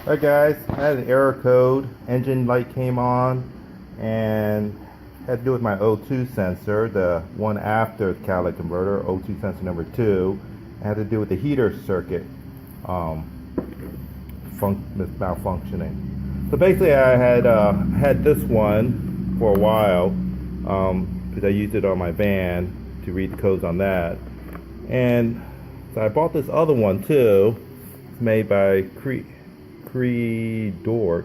Alright guys, I had an error code, engine light came on, and had to do with my O2 sensor, the one after the catalytic converter, O2 sensor number 2. It had to do with the heater circuit malfunctioning. So basically I had this one for a while, because I used it on my van to read the codes on that. And so I bought this other one too. It's made by Create Door.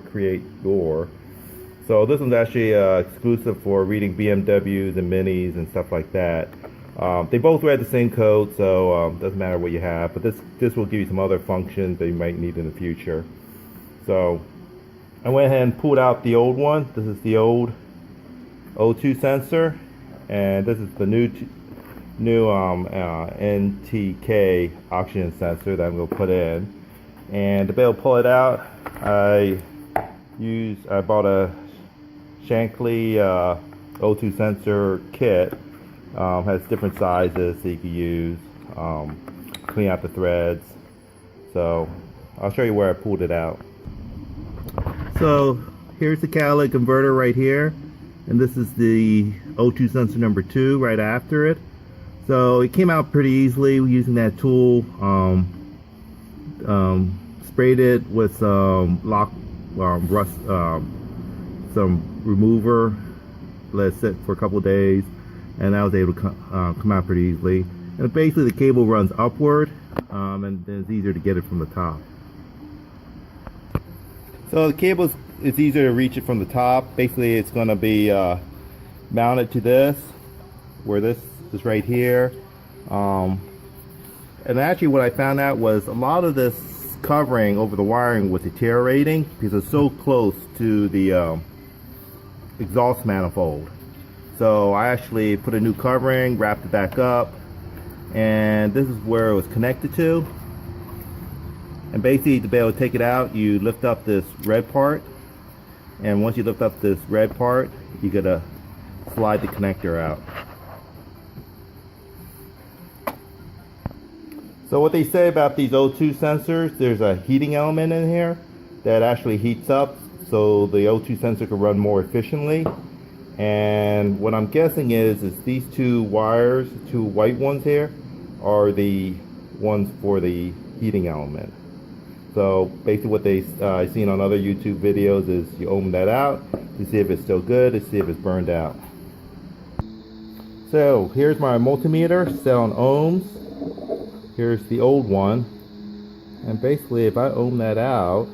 So this one's actually exclusive for reading BMWs and Minis and stuff like that. They both read the same code, so doesn't matter what you have. But this will give you some other functions that you might need in the future. So I went ahead and pulled out the old one. This is the old O2 sensor, and this is the new NTK oxygen sensor that I'm going to put in. And to be able to pull it out, I bought a Shankly O2 sensor kit. Has different sizes that you can use, clean out the threads. So I'll show you where I pulled it out. So here's the catalytic converter right here, and this is the O2 sensor number 2 right after it. So it came out pretty easily using that tool. Sprayed it with some some remover, let it sit for a couple of days, and I was able to come out pretty easily. And basically the cable runs upward, and then it's easier to get it from the top. So the cable it's easier to reach it from the top. Basically it's going to be mounted to this, where this is right here. And actually what I found out was a lot of this covering over the wiring was deteriorating because it's so close to the exhaust manifold. So I actually put a new covering, wrapped it back up, and this is where it was connected to. And basically to be able to take it out, you lift up this red part, and once you lift up this red part, you gotta slide the connector out. So what they say about these O2 sensors, there's a heating element in here that actually heats up so the O2 sensor can run more efficiently. And what I'm guessing is these two wires, two white ones here, are the ones for the heating element. So basically what I've seen on other YouTube videos is you open that out to see if it's still good, to see if it's burned out. So here's my multimeter set on ohms. Here's the old one, and basically if I ohm that out,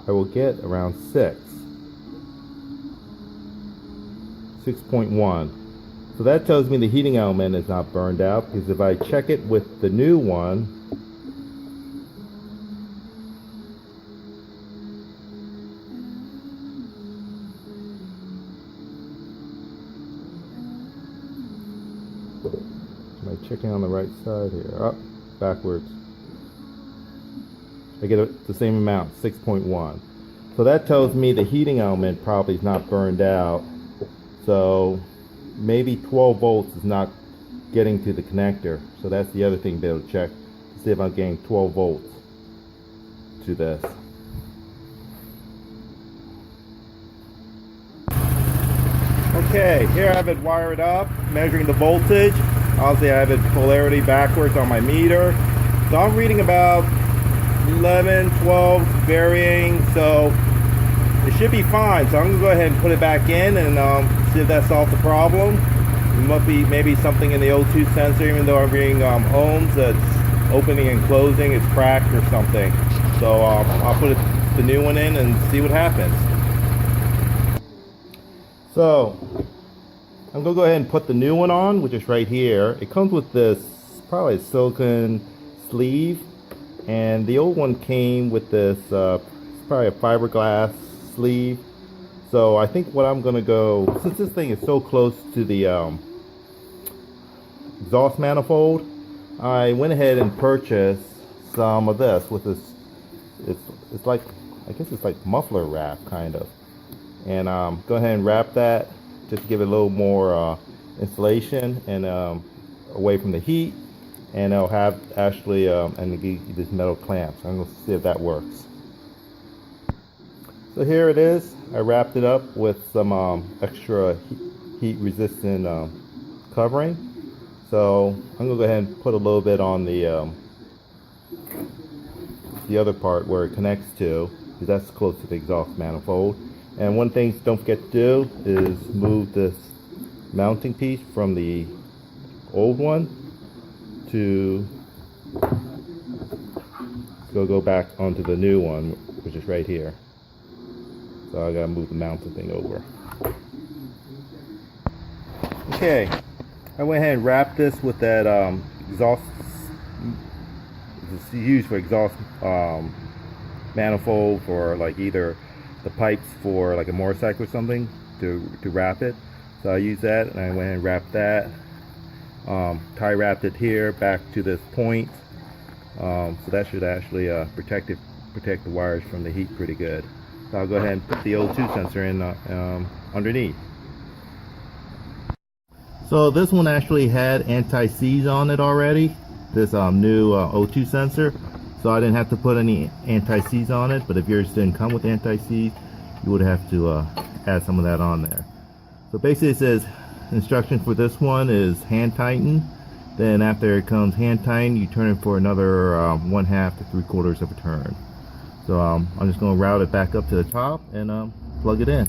I will get around 6.1. So that tells me the heating element is not burned out, because if I check it with the new one, am I checking on the right side here? Up. Backwards. I get the same amount, 6.1. So that tells me the heating element probably is not burned out. So maybe 12 volts is not getting to the connector. So that's the other thing to be able to check to see if I'm getting 12 volts to this. Okay, here I have it wired up, measuring the voltage. Obviously I have it polarity backwards on my meter. So I'm reading about 11, 12 varying, so it should be fine. So I'm going to go ahead and put it back in and see if that solves the problem. It must be maybe something in the O2 sensor, even though I'm reading ohms, that's opening and closing, it's cracked or something. So I'll put the new one in and see what happens. So I'm going to go ahead and put the new one on, which is right here. It comes with this probably a silicone sleeve, and the old one came with this probably a fiberglass sleeve. So I think what I'm going to go, since this thing is so close to the exhaust manifold, I went ahead and purchased some of this with this. It's like, I guess it's like muffler wrap kind of, and go ahead and wrap that just to give it a little more insulation and away from the heat, and it'll have actually and give you this metal clamp. So I'm going to see if that works. So here it is. I wrapped it up with some extra heat resistant covering. So I'm gonna go ahead and put a little bit on the other part where it connects to, because that's close to the exhaust manifold. And one thing don't forget to do is move this mounting piece from the old one to go back onto the new one, which is right here. So I gotta move the mounting thing over. Okay, I went ahead and wrapped this with that exhaust. It's used for exhaust manifold for like either the pipes for like a motorcycle or something to wrap it. So I used that and I went ahead and wrapped that. Tie wrapped it here back to this point. So that should actually protect the wires from the heat pretty good. So I'll go ahead and put the O2 sensor in underneath. So this one actually had anti-seize on it already, this new O2 sensor. So I didn't have to put any anti-seize on it, but if yours didn't come with anti-seize, you would have to add some of that on there. So basically it says instruction for this one is hand tighten. Then after it comes hand tighten, you turn it for another 1/2 to 3/4 of a turn. So I'm just going to route it back up to the top and plug it in.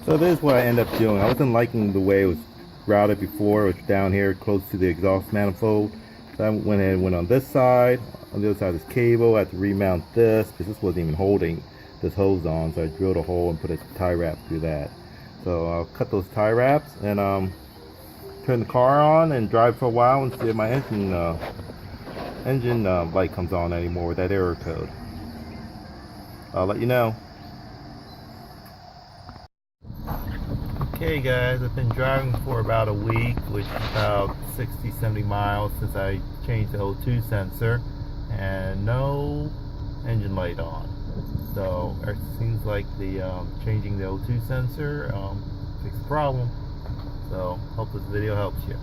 So this is what I end up doing. I wasn't liking the way it was routed before. It was down here close to the exhaust manifold. So I went ahead and went on this side. On the other side of this cable, I had to remount this because this wasn't even holding this hose on. So I drilled a hole and put a tie wrap through that. So I'll cut those tie wraps and turn the car on and drive for a while and see if my engine light comes on anymore with that error code. I'll let you know. Okay guys, I've been driving for about a week, which is about 60-70 miles since I changed the O2 sensor, and no engine light on. So it seems like the changing the O2 sensor fixed the problem. So hope this video helps you.